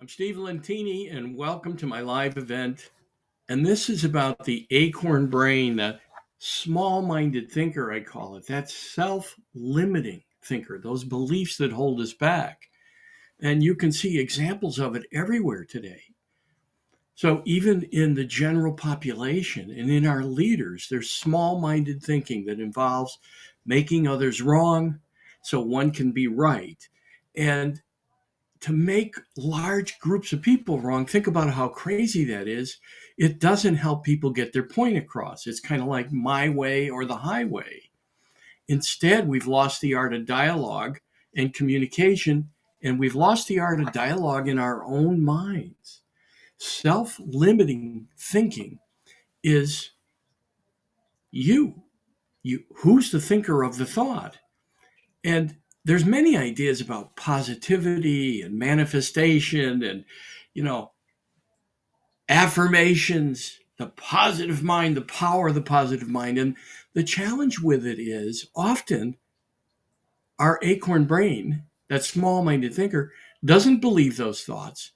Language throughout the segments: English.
I'm Steve Lentini, and welcome to my live event. And this is about the acorn brain, the small minded thinker, I call it, that self limiting thinker, those beliefs that hold us back. And you can see examples of it everywhere today. So, even in the general population and in our leaders, there's small minded thinking that involves making others wrong so one can be right. And to make large groups of people wrong, think about how crazy that is. It doesn't help people get their point across. It's kind of like my way or the highway. Instead, we've lost the art of dialogue and communication, and we've lost the art of dialogue in our own minds. Self limiting thinking is you. Who's the thinker of the thought? And there's many ideas about positivity and manifestation and you know affirmations, the positive mind, the power of the positive mind. And the challenge with it is often our acorn brain, that small minded thinker, doesn't believe those thoughts.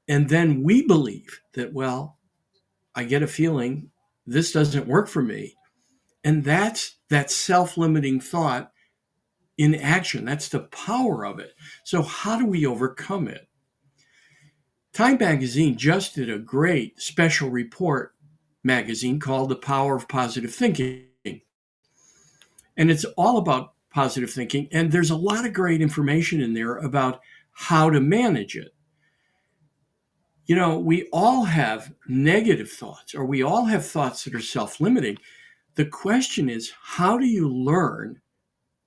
And then we believe that, well, I get a feeling this doesn't work for me. And that's that self limiting thought in action. That's the power of it. So, how do we overcome it? Time magazine just did a great special report magazine called The Power of Positive Thinking. And it's all about positive thinking. And there's a lot of great information in there about how to manage it. We all have negative thoughts, or we all have thoughts that are self limiting. The question is, how do you learn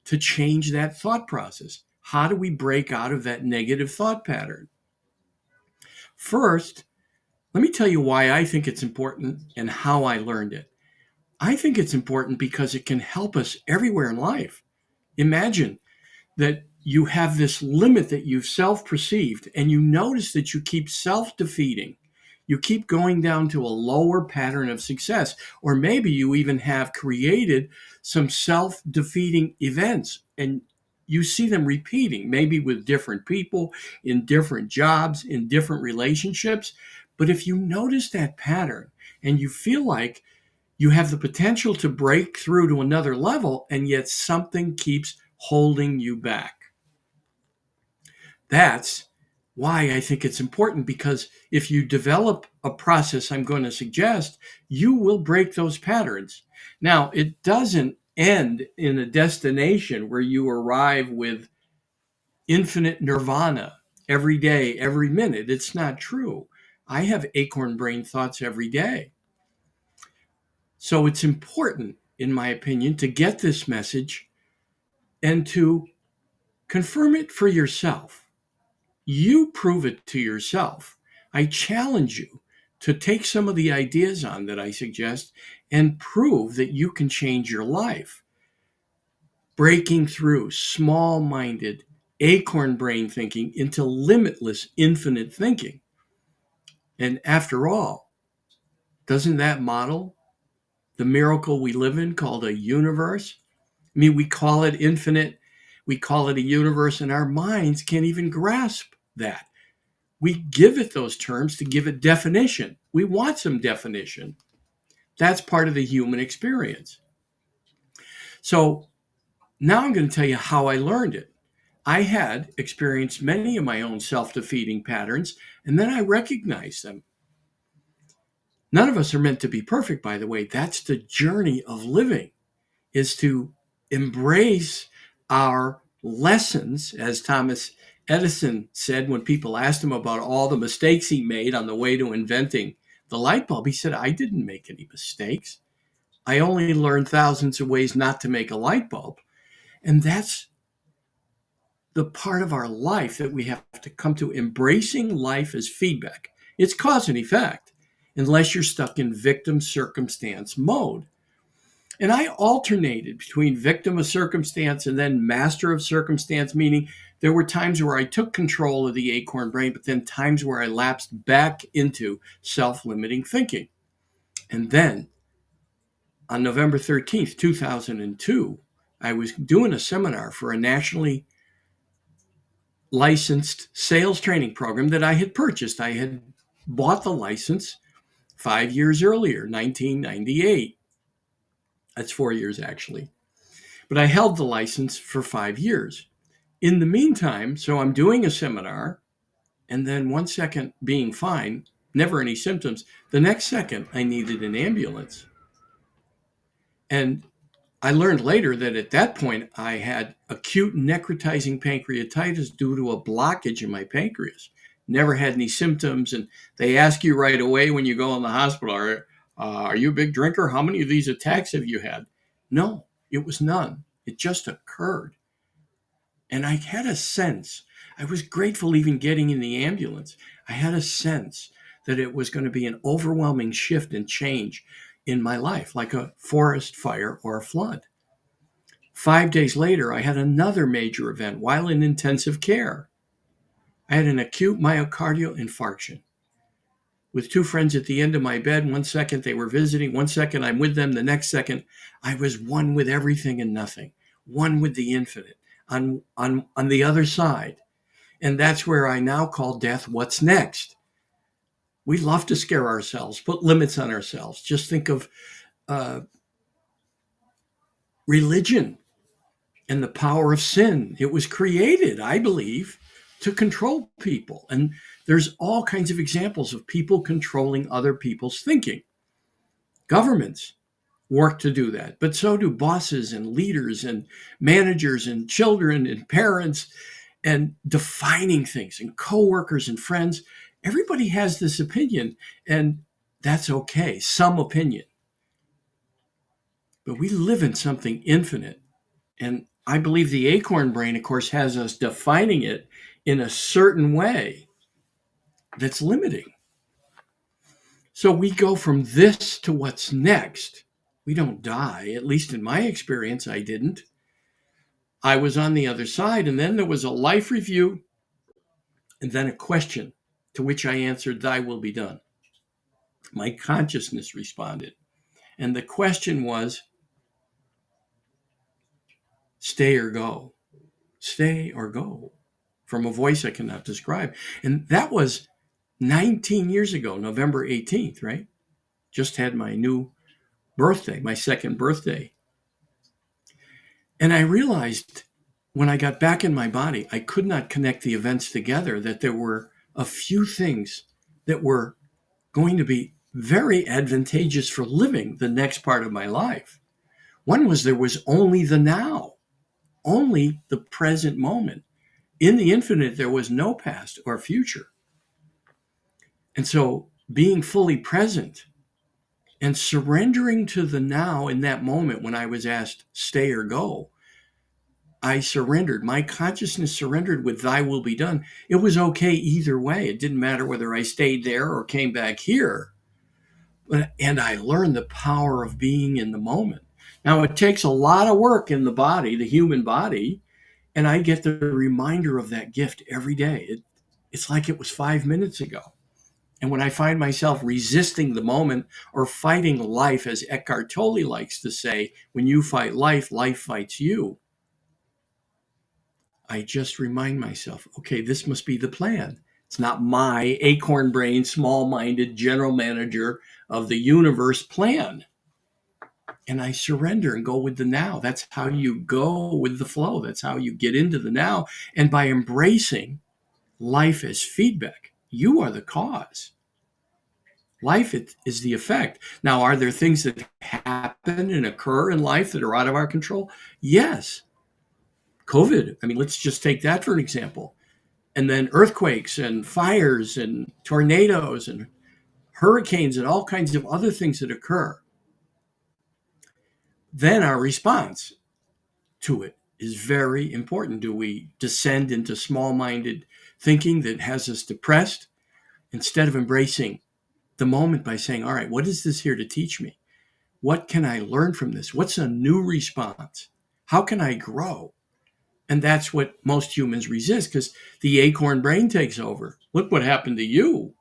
to change that thought process? How do we break out of that negative thought pattern? First, let me tell you why I think it's important and how I learned it. I think it's important because it can help us everywhere in life. Imagine that you have this limit that you've self perceived, and you notice that you keep self defeating. You keep going down to a lower pattern of success. Or maybe you even have created some self defeating events and you see them repeating, maybe with different people, in different jobs, in different relationships. But if you notice that pattern and you feel like you have the potential to break through to another level, and yet something keeps holding you back. That's why I think it's important, because if you develop a process I'm going to suggest, you will break those patterns. Now, it doesn't end in a destination where you arrive with infinite nirvana every day, every minute. It's not true. I have acorn brain thoughts every day. So it's important, in my opinion, to get this message and to confirm it for yourself. You prove it to yourself. I challenge you to take some of the ideas on that I suggest and prove that you can change your life. Breaking through small minded acorn brain thinking into limitless infinite thinking. And after all, doesn't that model the miracle we live in called a universe? I mean, we call it infinite, we call it a universe, and our minds can't even grasp that. We give it those terms to give it definition. We want some definition. That's part of the human experience. So now I'm going to tell you how I learned it. I had experienced many of my own self defeating patterns, and then I recognized them. None of us are meant to be perfect, by the way. That's the journey of living, is to embrace our lessons, as Thomas Edison said when people asked him about all the mistakes he made on the way to inventing the light bulb. He said, I didn't make any mistakes. I only learned thousands of ways not to make a light bulb. And that's the part of our life that we have to come to, embracing life as feedback. It's cause and effect, unless you're stuck in victim circumstance mode. And I alternated between victim of circumstance and then master of circumstance, meaning there were times where I took control of the acorn brain, but then times where I lapsed back into self limiting thinking. And then on November 13th, 2002, I was doing a seminar for a nationally licensed sales training program that I had purchased. I had bought the license 5 years earlier, 1998. That's 4 years actually. But I held the license for 5 years. In the meantime, so I'm doing a seminar, and then 1 second being fine, never any symptoms. The next second, I needed an ambulance. And I learned later that at that point, I had acute necrotizing pancreatitis due to a blockage in my pancreas. Never had any symptoms. And they ask you right away when you go in the hospital, are you a big drinker? How many of these attacks have you had? No, it was none. It just occurred. And I had a sense, I was grateful even getting in the ambulance. I had a sense that it was going to be an overwhelming shift and change in my life, like a forest fire or a flood. 5 days later, I had another major event while in intensive care. I had an acute myocardial infarction with two friends at the end of my bed. 1 second they were visiting, 1 second I'm with them, the next second I was one with everything and nothing, one with the infinite on the other side. And that's where I now call death what's next. We love to scare ourselves, put limits on ourselves. Just think of religion and the power of sin. It was created, I believe, to control people. And there's all kinds of examples of people controlling other people's thinking. Governments work to do that, but so do bosses and leaders and managers and children and parents, and defining things, and coworkers and friends. Everybody has this opinion, and that's okay, some opinion. But we live in something infinite. And I believe the acorn brain, of course, has us defining it in a certain way that's limiting. So we go from this to what's next. We don't die. At least in my experience, I didn't. I was on the other side, and then there was a life review, and then a question to which I answered, "Thy will be done." My consciousness responded. And the question was, stay or go? Stay or go? From a voice I cannot describe. And that was 19 years ago, November 18th, right? Just had my new birthday, my second birthday. And I realized when I got back in my body, I could not connect the events together, that there were a few things that were going to be very advantageous for living the next part of my life. One was there was only the now, only the present moment. In the infinite, there was no past or future. And so being fully present and surrendering to the now in that moment when I was asked, stay or go, I surrendered. My consciousness surrendered with thy will be done. It was okay either way. It didn't matter whether I stayed there or came back here. And I learned the power of being in the moment. Now, it takes a lot of work in the body, the human body, and I get the reminder of that gift every day. It's like it was 5 minutes ago. And when I find myself resisting the moment or fighting life, as Eckhart Tolle likes to say, when you fight life, life fights you. I just remind myself, okay, this must be the plan. It's not my acorn brain, small-minded general manager of the universe plan. And I surrender and go with the now. That's how you go with the flow. That's how you get into the now. And by embracing life as feedback, you are the cause. Life is the effect. Now, are there things that happen and occur in life that are out of our control? Yes. COVID, I mean, let's just take that for an example. And then earthquakes and fires and tornadoes and hurricanes and all kinds of other things that occur. Then our response to it is very important. Do we descend into small-minded thinking that has us depressed, instead of embracing the moment by saying, all right, what is this here to teach me? What can I learn from this? What's a new response? How can I grow? And that's what most humans resist, because the acorn brain takes over. Look what happened to you.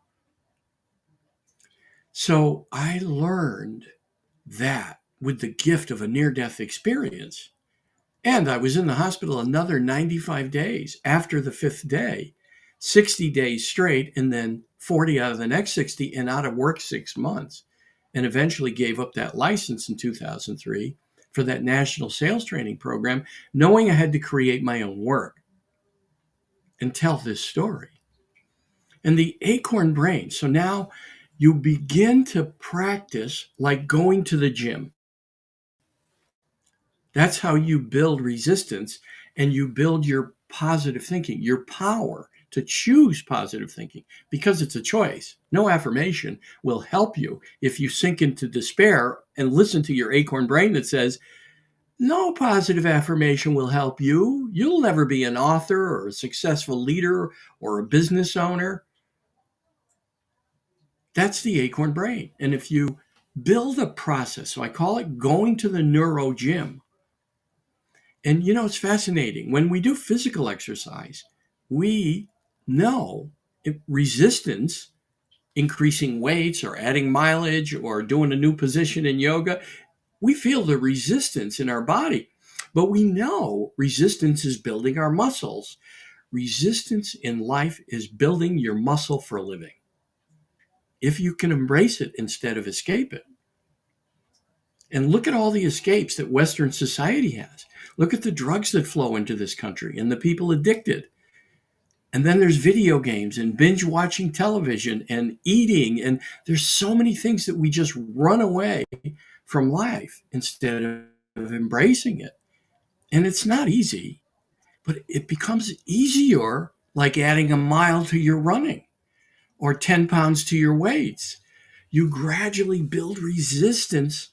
So I learned that with the gift of a near-death experience, And I was in the hospital another 95 days after the fifth day, 60 days straight, and then 40 out of the next 60, and out of work 6 months, and eventually gave up that license in 2003 for that national sales training program, knowing I had to create my own work and tell this story. And the acorn brain. So now you begin to practice like going to the gym. That's how you build resistance and you build your positive thinking, your power to choose positive thinking, because it's a choice. No affirmation will help you if you sink into despair and listen to your acorn brain that says, no positive affirmation will help you. You'll never be an author or a successful leader or a business owner. That's the acorn brain. And if you build a process, so I call it going to the neuro gym. And it's fascinating. When we do physical exercise, we know resistance, increasing weights or adding mileage or doing a new position in yoga, we feel the resistance in our body. But we know resistance is building our muscles. Resistance in life is building your muscle for a living, if you can embrace it instead of escape it. And look at all the escapes that Western society has. Look at the drugs that flow into this country and the people addicted. And then there's video games and binge watching television and eating. And there's so many things that we just run away from life instead of embracing it. And it's not easy, but it becomes easier, like adding a mile to your running or 10 pounds to your weights. You gradually build resistance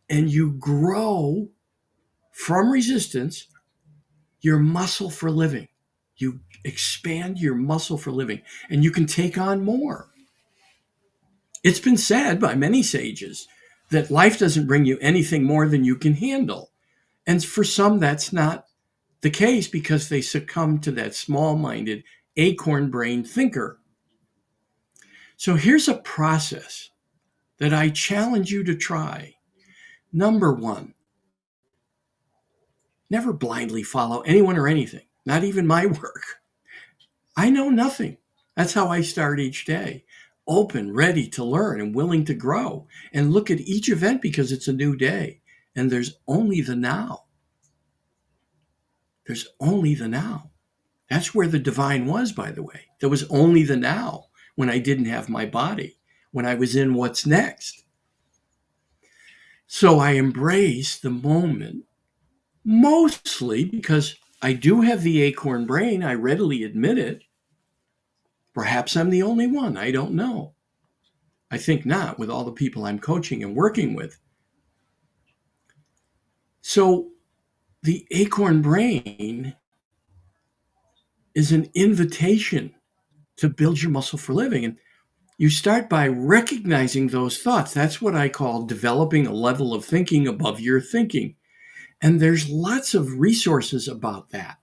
and you grow from resistance your muscle for living. You expand your muscle for living and you can take on more. It's been said by many sages that life doesn't bring you anything more than you can handle. And for some, that's not the case because they succumb to that small minded acorn brain thinker. So here's a process that I challenge you to try. Number one, never blindly follow anyone or anything, not even my work. I know nothing. That's how I start each day. Open, ready to learn, and willing to grow. And look at each event because it's a new day. And there's only the now. There's only the now. That's where the divine was, by the way. There was only the now when I didn't have my body, when I was in what's next. So I embrace the moment, mostly because I do have the acorn brain. I readily admit it. Perhaps I'm the only one. I don't know. I think not, with all the people I'm coaching and working with. So the acorn brain is an invitation to build your muscle for living. And you start by recognizing those thoughts. That's what I call developing a level of thinking above your thinking. And there's lots of resources about that.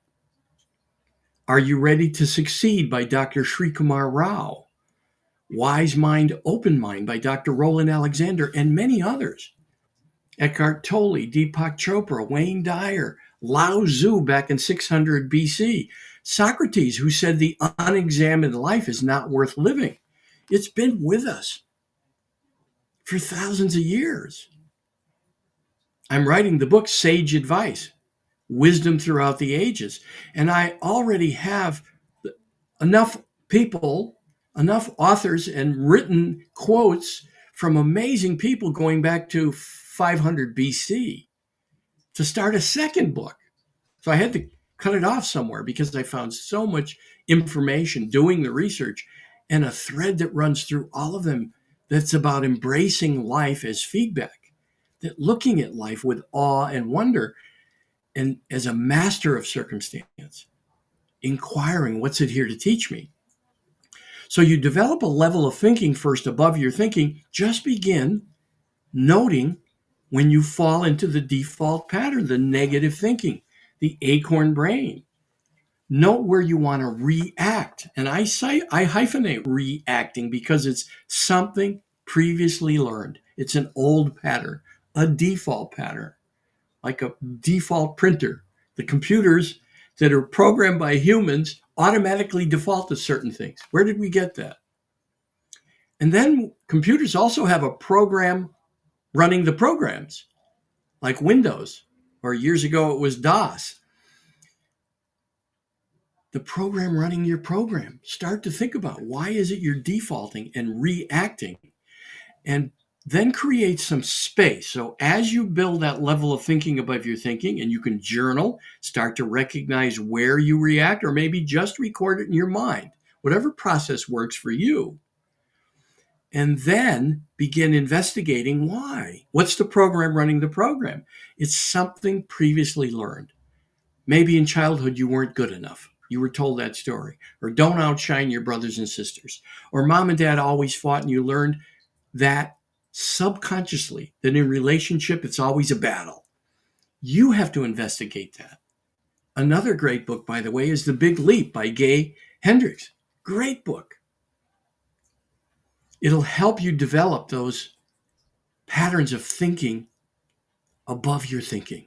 Are You Ready to Succeed by Dr. Srikumar Rao, Wise Mind, Open Mind by Dr. Roland Alexander, and many others. Eckhart Tolle, Deepak Chopra, Wayne Dyer, Lao Tzu back in 600 BC, Socrates, who said the unexamined life is not worth living. It's been with us for thousands of years. I'm writing the book Sage Advice, Wisdom Throughout the Ages, and I already have enough people, enough authors, and written quotes from amazing people going back to 500 BC to start a second book. So I had to cut it off somewhere because I found so much information doing the research and a thread that runs through all of them that's about embracing life as feedback, that looking at life with awe and wonder and as a master of circumstance, inquiring, what's it here to teach me? So you develop a level of thinking first above your thinking. Just begin noting when you fall into the default pattern, the negative thinking, the acorn brain. Note where you want to react. And I hyphenate reacting because it's something previously learned. It's an old pattern, a default pattern. like a default printer. The computers that are programmed by humans automatically default to certain things. Where did we get that? And then computers also have a program running the programs, like Windows, or years ago it was DOS. The program running your program. Start to think about, why is it you're defaulting and reacting? And then create some space. So as you build that level of thinking above your thinking, and you can journal, start to recognize where you react, or maybe just record it in your mind, whatever process works for you. And then begin investigating why. What's the program running the program? It's something previously learned. Maybe in childhood you weren't good enough. You were told that story. Or don't outshine your brothers and sisters. Or mom and dad always fought and you learned that subconsciously, that in relationship it's always a battle. You have to investigate that. Another great book, by the way, is The Big Leap by Gay Hendricks. Great book. It'll help you develop those patterns of thinking above your thinking.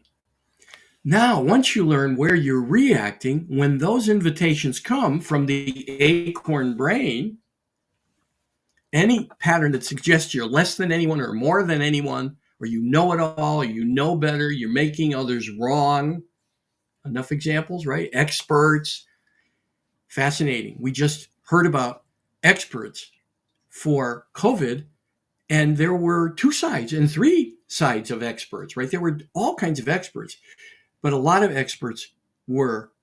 Now, once you learn where you're reacting, when those invitations come from the acorn brain, any pattern that suggests you're less than anyone or more than anyone, or you know it all, or you know better, you're making others wrong. Enough examples, right? Experts. Fascinating. We just heard about experts for COVID, and there were 2 sides and 3 sides of experts, right? There were all kinds of experts, but a lot of experts were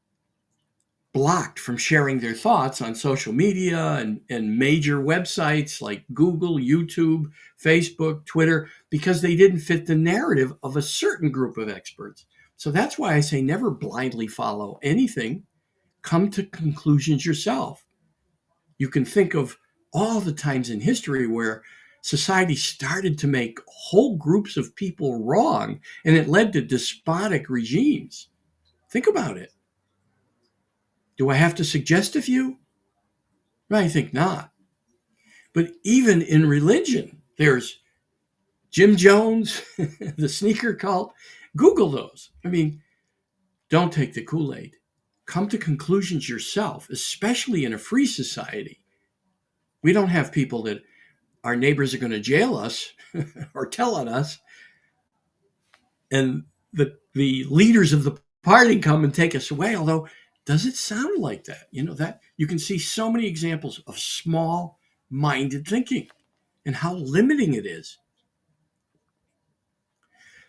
blocked from sharing their thoughts on social media and major websites like Google, YouTube, Facebook, Twitter, because they didn't fit the narrative of a certain group of experts. So that's why I say never blindly follow anything. Come to conclusions yourself. You can think of all the times in history where society started to make whole groups of people wrong, and it led to despotic regimes. Think about it. Do I have to suggest a few? I think not. But even in religion, there's Jim Jones, the sneaker cult. Google those. I mean, don't take the Kool-Aid. Come to conclusions yourself, especially in a free society. We don't have people that our neighbors are going to jail us or tell on us, and the leaders of the party come and take us away. Although, does it sound like that? That you can see so many examples of small-minded thinking and how limiting it is.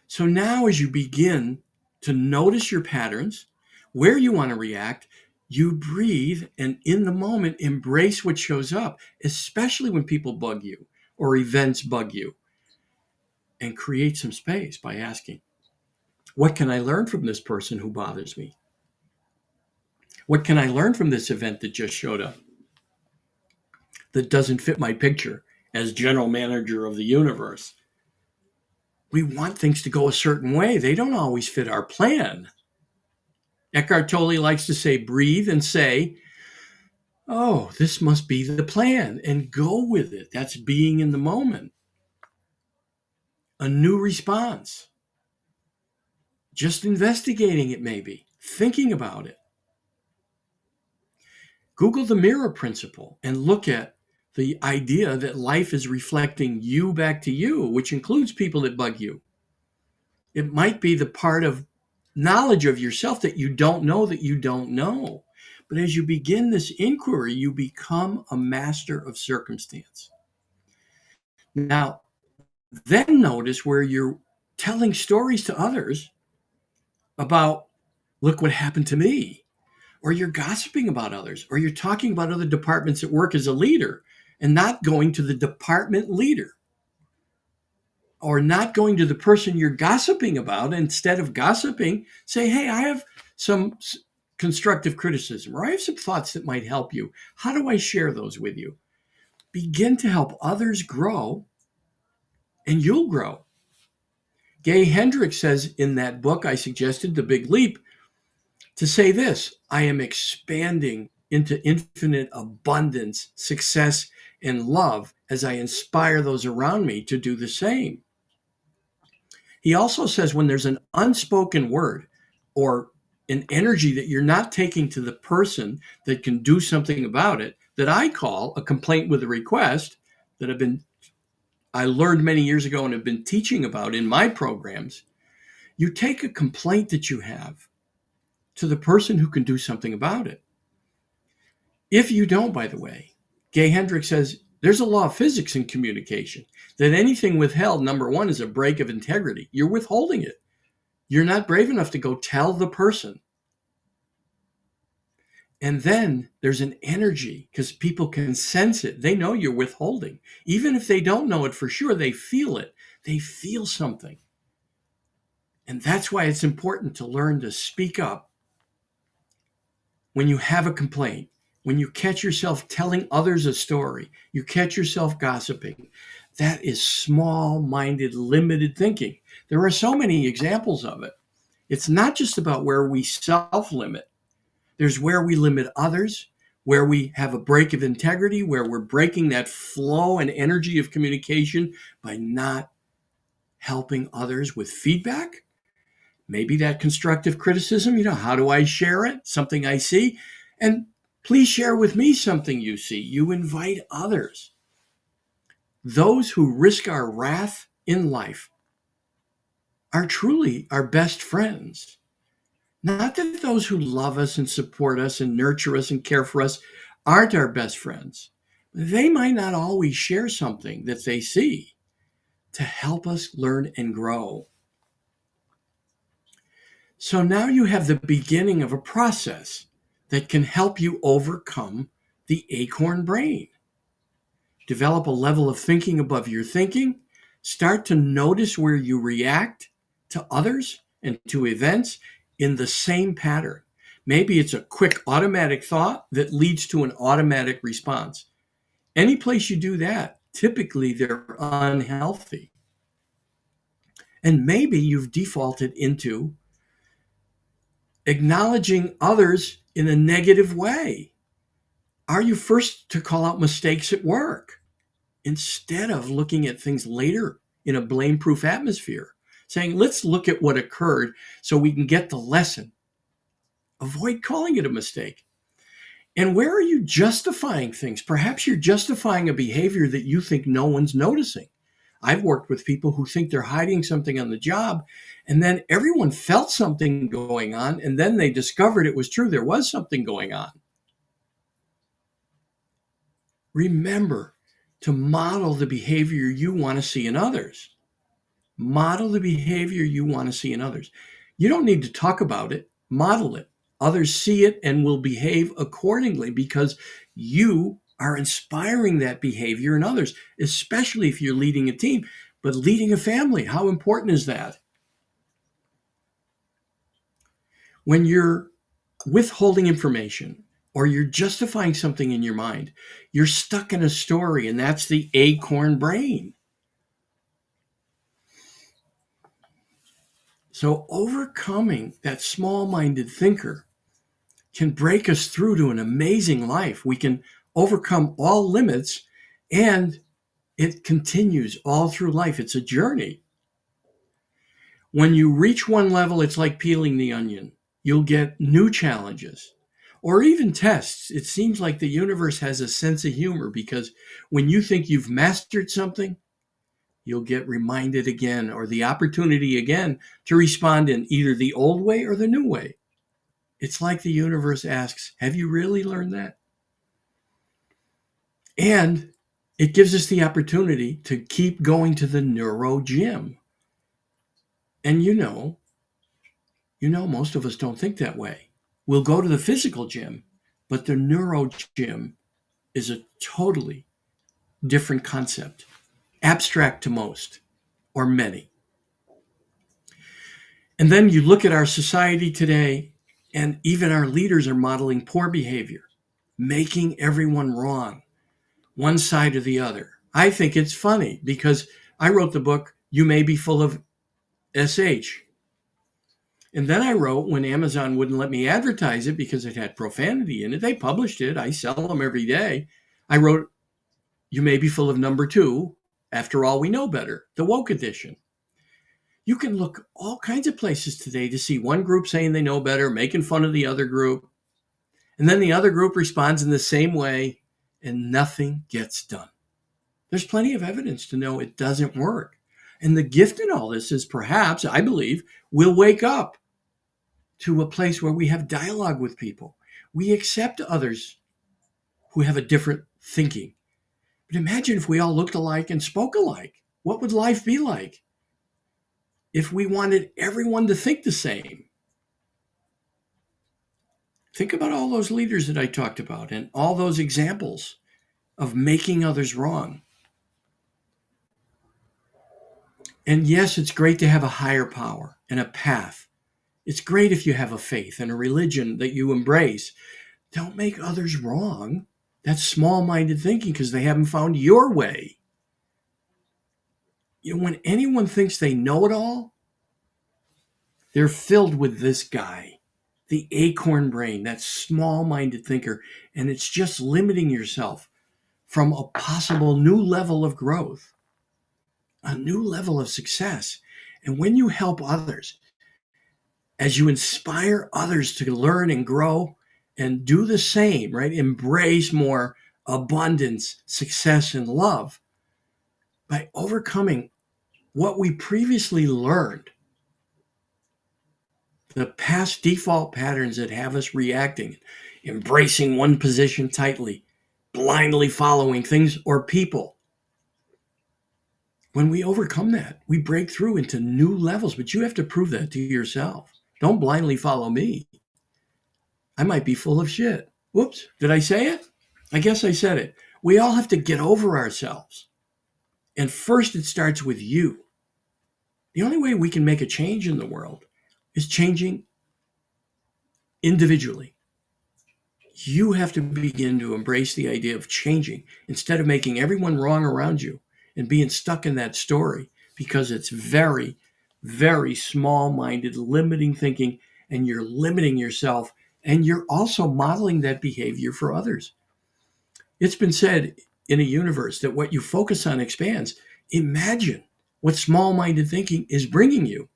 So now, as you begin to notice your patterns, where you want to react, you breathe and in the moment embrace what shows up, especially when people bug you or events bug you, and create some space by asking, what can I learn from this person who bothers me? What can I learn from this event that just showed up that doesn't fit my picture as general manager of the universe? We want things to go a certain way. They don't always fit our plan. Eckhart Tolle likes to say, breathe and say, oh, this must be the plan, and go with it. That's being in the moment. A new response. Just investigating it, maybe, thinking about it. Google the mirror principle and look at the idea that life is reflecting you back to you, which includes people that bug you. It might be the part of knowledge of yourself that you don't know that you don't know. But as you begin this inquiry, you become a master of circumstance. Now, then notice where you're telling stories to others about, look what happened to me, or you're gossiping about others, or you're talking about other departments at work as a leader and not going to the department leader, or not going to the person you're gossiping about. Instead of gossiping, say, hey, I have some constructive criticism, or I have some thoughts that might help you. How do I share those with you? Begin to help others grow, and you'll grow. Gay Hendricks says in that book I suggested, The Big Leap, to say this: I am expanding into infinite abundance, success, and love as I inspire those around me to do the same. He also says when there's an unspoken word or an energy that you're not taking to the person that can do something about it, that I call a complaint with a request, that I learned many years ago and have been teaching about in my programs. You take a complaint that you have to the person who can do something about it. If you don't, by the way, Gay Hendricks says there's a law of physics in communication that anything withheld, number one, is a break of integrity. You're withholding it. You're not brave enough to go tell the person. And then there's an energy because people can sense it. They know you're withholding. Even if they don't know it for sure, they feel it. They feel something. And that's why it's important to learn to speak up when you have a complaint, when you catch yourself telling others a story, you catch yourself gossiping. That is small-minded, limited thinking. There are so many examples of it. It's not just about where we self-limit. There's where we limit others, where we have a break of integrity, where we're breaking that flow and energy of communication by not helping others with feedback. Maybe that constructive criticism, how do I share it? Something I see. And please share with me something you see. You invite others. Those who risk our wrath in life are truly our best friends. Not that those who love us and support us and nurture us and care for us aren't our best friends. They might not always share something that they see to help us learn and grow. So now you have the beginning of a process that can help you overcome the acorn brain. Develop a level of thinking above your thinking. Start to notice where you react to others and to events in the same pattern. Maybe it's a quick automatic thought that leads to an automatic response. Any place you do that, typically they're unhealthy. And maybe you've defaulted into acknowledging others in a negative way. Are you first to call out mistakes at work instead of looking at things later in a blame-proof atmosphere? Saying, let's look at what occurred so we can get the lesson. Avoid calling it a mistake. And where are you justifying things? Perhaps you're justifying a behavior that you think no one's noticing. I've worked with people who think they're hiding something on the job, and then everyone felt something going on, and then they discovered it was true. There was something going on. Remember to model the behavior you want to see in others. Model the behavior you want to see in others. You don't need to talk about it, model it. Others see it and will behave accordingly because you are inspiring that behavior in others, especially if you're leading a team. But leading a family, how important is that? When you're withholding information or you're justifying something in your mind, you're stuck in a story, and that's the acorn brain. So overcoming that small-minded thinker can break us through to an amazing life. We can overcome all limits, and it continues all through life. It's a journey. When you reach one level, it's like peeling the onion. You'll get new challenges or even tests. It seems like the universe has a sense of humor because when you think you've mastered something, you'll get reminded again or the opportunity again to respond in either the old way or the new way. It's like the universe asks, have you really learned that? And it gives us the opportunity to keep going to the neuro gym. And most of us don't think that way. We'll go to the physical gym, but the neuro gym is a totally different concept, abstract to most or many. And then you look at our society today, and even our leaders are modeling poor behavior, making everyone wrong, one side or the other. I think it's funny because I wrote the book, You May Be Full of SH. And then I wrote, when Amazon wouldn't let me advertise it because it had profanity in it, they published it. I sell them every day. I wrote, You May Be Full of number 2. After all, we know better, the woke edition. You can look all kinds of places today to see one group saying they know better, making fun of the other group, and then the other group responds in the same way, and nothing gets done. There's plenty of evidence to know it doesn't work. And the gift in all this is perhaps, I believe, we'll wake up to a place where we have dialogue with people. We accept others who have a different thinking. But imagine if we all looked alike and spoke alike. What would life be like if we wanted everyone to think the same? Think about all those leaders that I talked about and all those examples of making others wrong. And yes, it's great to have a higher power and a path. It's great if you have a faith and a religion that you embrace. Don't make others wrong. That's small-minded thinking because they haven't found your way. When anyone thinks they know it all, they're filled with this guy, the acorn brain, that small-minded thinker, and it's just limiting yourself from a possible new level of growth, a new level of success. And when you help others, as you inspire others to learn and grow and do the same, right? Embrace more abundance, success, and love by overcoming what we previously learned, the past default patterns that have us reacting, embracing one position tightly, blindly following things or people. When we overcome that, we break through into new levels, but you have to prove that to yourself. Don't blindly follow me. I might be full of shit. Whoops, did I say it? I guess I said it. We all have to get over ourselves. And first, it starts with you. The only way we can make a change in the world is changing individually. You have to begin to embrace the idea of changing instead of making everyone wrong around you and being stuck in that story because it's very, very small-minded, limiting thinking, and you're limiting yourself, and you're also modeling that behavior for others. It's been said in a universe that what you focus on expands. Imagine what small-minded thinking is bringing you.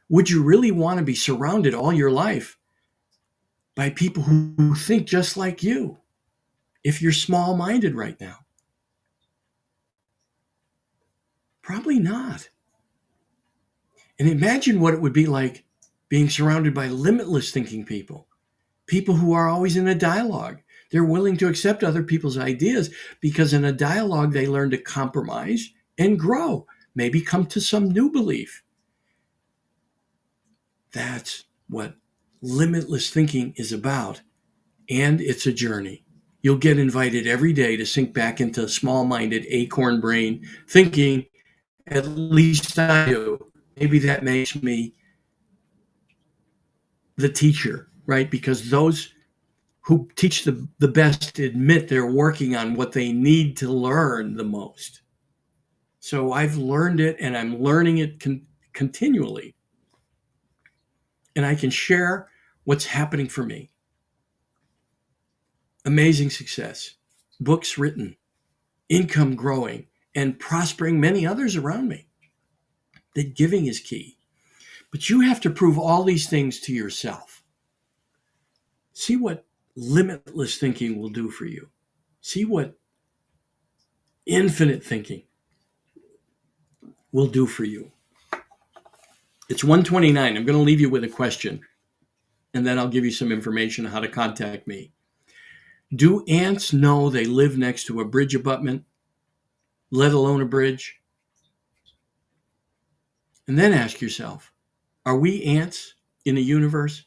Would you really want to be surrounded all your life by people who think just like you if you're small-minded right now? Probably not. And imagine what it would be like being surrounded by limitless thinking people, people who are always in a dialogue. They're willing to accept other people's ideas because in a dialogue, they learn to compromise and grow, maybe come to some new belief. That's what limitless thinking is about. And it's a journey. You'll get invited every day to sink back into small-minded acorn brain thinking. At least I do. Maybe that makes me the teacher, right? Because those who teach the best admit they're working on what they need to learn the most. So I've learned it and I'm learning it continually. And I can share what's happening for me. Amazing success, books written, income growing, and prospering many others around me. That giving is key. But you have to prove all these things to yourself. See what limitless thinking will do for you. See what infinite thinking will do for you. It's 1:29. I'm going to leave you with a question, and then I'll give you some information on how to contact me. Do ants know they live next to a bridge abutment, let alone a bridge? And then ask yourself, are we ants in a universe?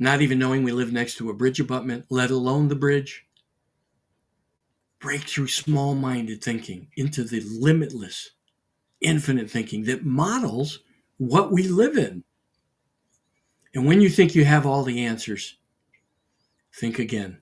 Not even knowing we live next to a bridge abutment, let alone the bridge? Break through small-minded thinking into the limitless, infinite thinking that models what we live in. And when you think you have all the answers, think again.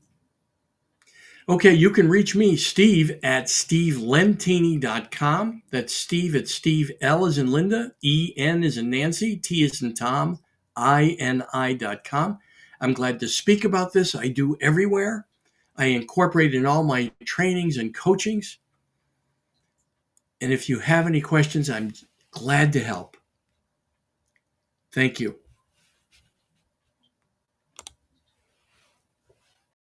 Okay, you can reach me, Steve, at stevelentini.com. That's Steve at Steve, L as in Linda, E-N as in Nancy, T as in Tom, I-N-I.com. I'm glad to speak about this. I do everywhere. I incorporate in all my trainings and coachings. And if you have any questions, I'm glad to help. Thank you.